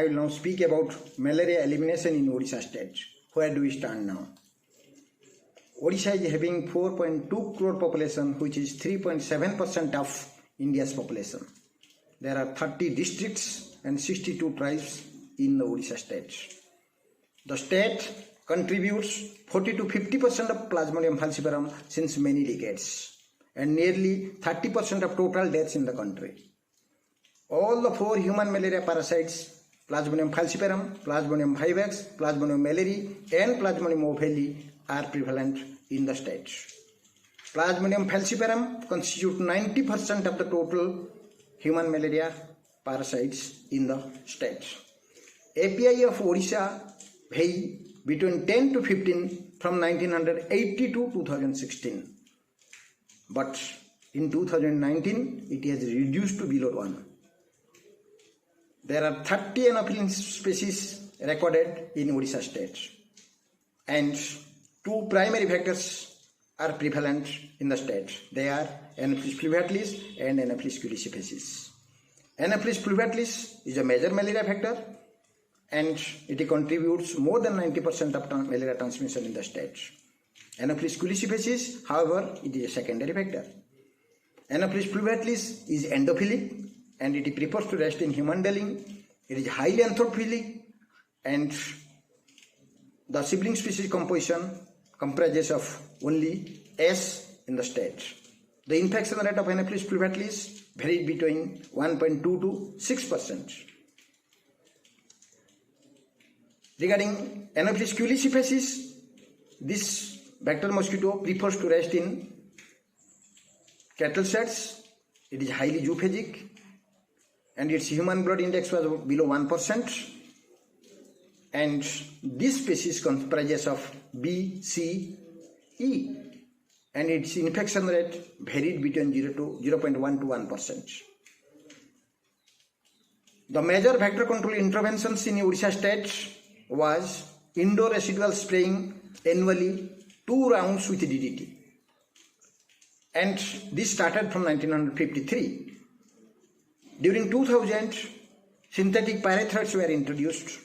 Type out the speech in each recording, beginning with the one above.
I will now speak about malaria elimination in Odisha state. Where do we stand now? Odisha is having 4.2 crore population, which is 3.7% of India's population. There are 30 districts and 62 tribes in the Odisha state. The state contributes 40 to 50% of Plasmodium falciparum since many decades, and nearly 30% of total deaths in the country. All the 4 human malaria parasites, Plasmodium falciparum, Plasmodium vivax, Plasmodium malariae and Plasmodium opheli, are prevalent in the state. Plasmodium falciparum constitutes 90% of the total human malaria parasites in the state. API of Odisha vary between 10 to 15 from 1980 to 2016. But in 2019, it has reduced to below 1. There are 30 Anopheles species recorded in Odisha state, and 2 primary vectors are prevalent in the state. They are Anopheles fluviatilis and Anopheles culissifacis. Anopheles fluviatilis is a major malaria vector, and it contributes more than 90% of malaria transmission in the state. Anopheles culissifacis, however, it is a secondary vector. Anopheles fluviatilis is endophilic, and it prefers to rest in human dwelling. It is highly anthropophilic, and the sibling species composition comprises of only S in the state. The infection rate of Anopheles fluviatilis varies between 1.2 to 6%. Regarding Anopheles culissifacis, this vector mosquito prefers to rest in cattle sheds. It is highly zoophagic, and its human blood index was below 1%. And this species comprises of B, C, E, and its infection rate varied between 0.1 to 1%. The major vector control interventions in Odisha state was indoor residual spraying annually 2 rounds with DDT, and this started from 1953. During 2000, synthetic pyrethroids were introduced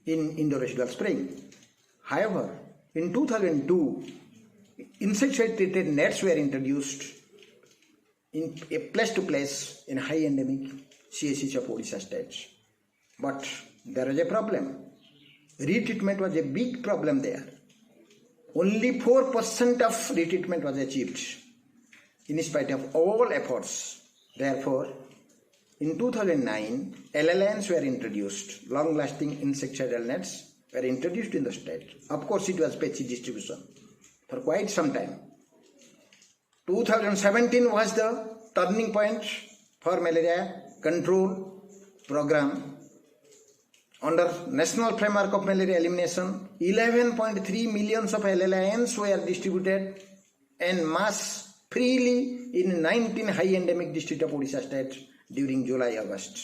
in indoor residual spraying. However, in 2002, insecticide-treated nets were introduced in a place-to-place in high endemic CSEs of Odisha state. But there was a problem. Retreatment was a big problem there. Only 4% of retreatment was achieved in spite of all efforts. Therefore, in 2009, LLNs were introduced. Long-lasting insecticidal nets were introduced in the state. Of course, it was patchy distribution for quite some time. 2017 was the turning point for malaria control program. Under National Framework of Malaria Elimination, 11.3 million of LLNs were distributed en masse freely in 19 high endemic districts of Odisha state during July-August.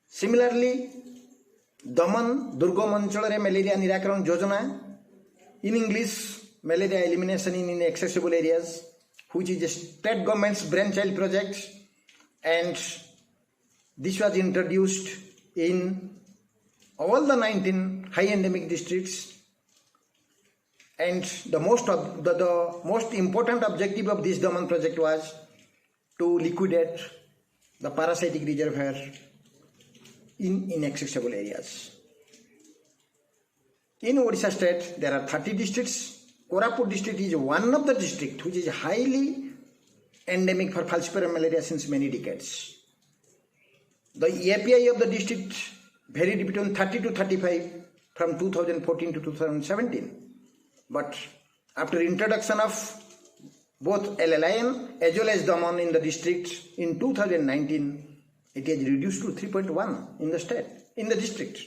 Similarly, Daman Durgam Anchalare Malaria Nirakaran Yojana, in English, Malaria Elimination in Inaccessible Areas, which is a state government's brainchild project, and this was introduced in all the 19 high endemic districts. And the most important objective of this Daman project was to liquidate the parasitic reservoir in inaccessible areas. In Odisha state, there are 30 districts. Koraput district is one of the districts which is highly endemic for falciparum malaria since many decades. The API of the district varied between 30 to 35 from 2014 to 2017. But after introduction of both LLIN as well as Daman in the district in 2019, it has reduced to 3.1 in the district.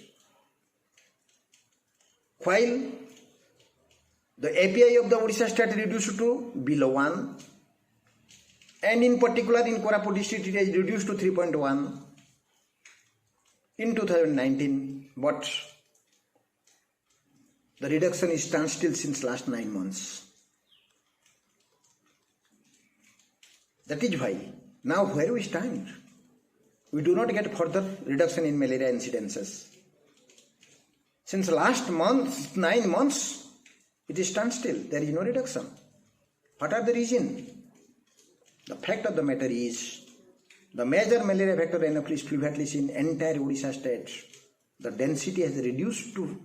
While the API of the Odisha state reduced to below 1, and in particular in Koraput district it has reduced to 3.1 in 2019, but the reduction is standstill since last 9 months. That is why now where we stand. we do not get further reduction in malaria incidences. Since last 9 months, it is standstill. There is no reduction. What are the reasons? The fact of the matter is, the major malaria vector Anopheles fluviatilis in entire Odisha state, the density has reduced to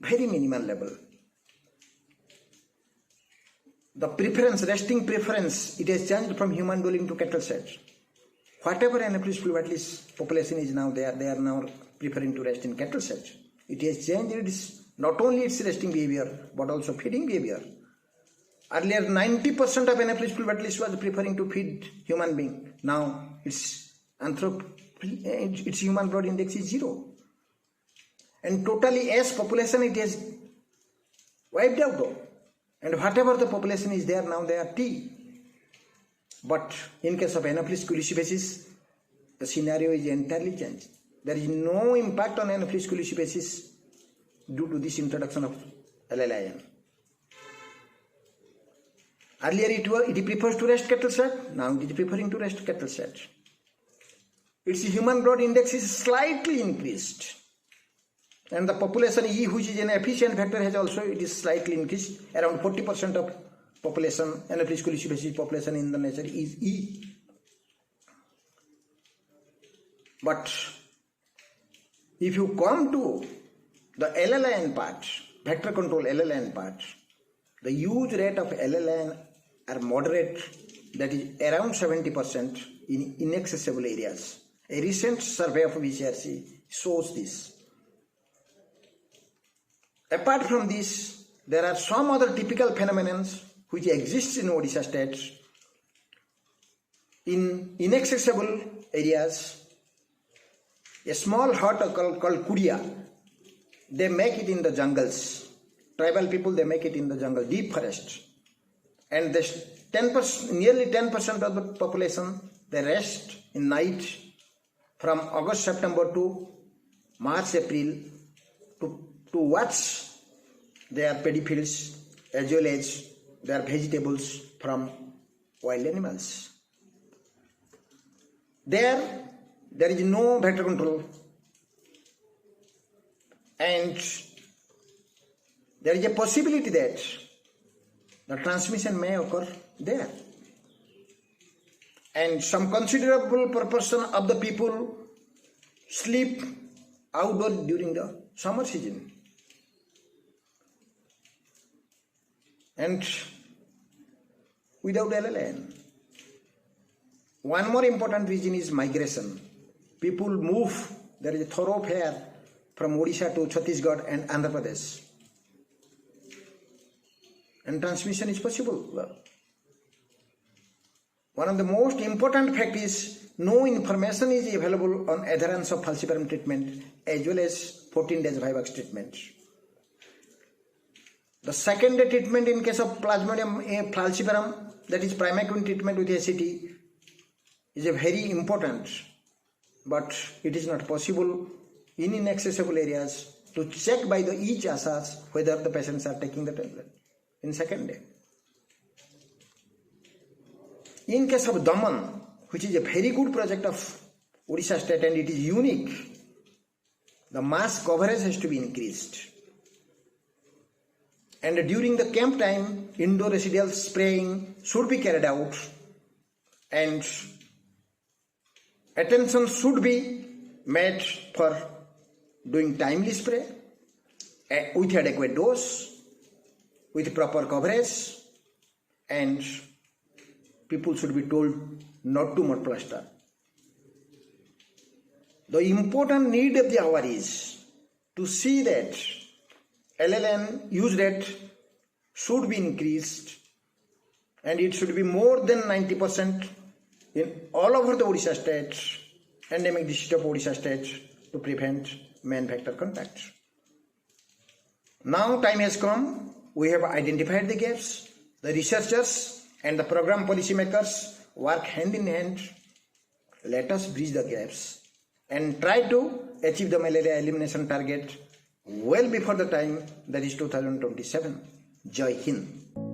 very minimal level. The resting preference, it has changed from human dwelling to cattle shed. Whatever Anopheles fluviatilis population is now there, they are now preferring to rest in cattle shed. It has changed not only its resting behavior, but also feeding behavior. Earlier, 90% of Anopheles fluviatilis was preferring to feed human being. Now, its human blood index is 0. And totally as population, it has wiped out though. And whatever the population is there now, they are T. But in case of Anopheles culicipacis, the scenario is entirely changed. There is no impact on Anopheles culicipacis due to this introduction of LLIN. Earlier it prefers to rest cattle shed, now it is preferring to rest cattle shed. Its human blood index is slightly increased. And the population E, which is an efficient factor, has also, it is slightly increased. Around 40% of population, Anopheles culicipacis population in the nature is E. But if you come to the LLIN part, vector control LLIN part, the use rate of LLIN are moderate, that is around 70% in inaccessible areas. A recent survey of VCRC shows this. Apart from this, there are some other typical phenomena which exist in Odisha state. In inaccessible areas, a small hut called Kudia, they make it in the jungles. Tribal people, they make it in the jungle, deep forest. And nearly 10% of the population, they rest in night from August, September to March, April to watch their paddy fields as well as their vegetables from wild animals. There is no vector control, and there is a possibility that the transmission may occur there. And some considerable proportion of the people sleep outdoor during the summer season. And without LLIN. One more important reason is migration. People move. There is a thoroughfare from Odisha to Chhattisgarh and Andhra Pradesh. And transmission is possible. One of the most important facts is no information is available on adherence of falciparum treatment as well as 14 days Vivax treatment. The second day treatment in case of Plasmodium falciparum, that is primaquine treatment with ACT, is a very important, but it is not possible in inaccessible areas to check by the each asas whether the patients are taking the tablet in second day. In case of Daman, which is a very good project of Odisha state and it is unique, the mass coverage has to be increased. And during the camp time, indoor residual spraying should be carried out and attention should be made for doing timely spray with adequate dose, with proper coverage, and people should be told not to mud plaster. The important need of the hour is to see that LLN use rate should be increased and it should be more than 90% in all over the Odisha state, endemic district of Odisha state, to prevent main vector contact. Now time has come, we have identified the gaps, the researchers and the program policymakers work hand in hand. Let us bridge the gaps and try to achieve the malaria elimination target well before the time, that is 2027. Jai Hind.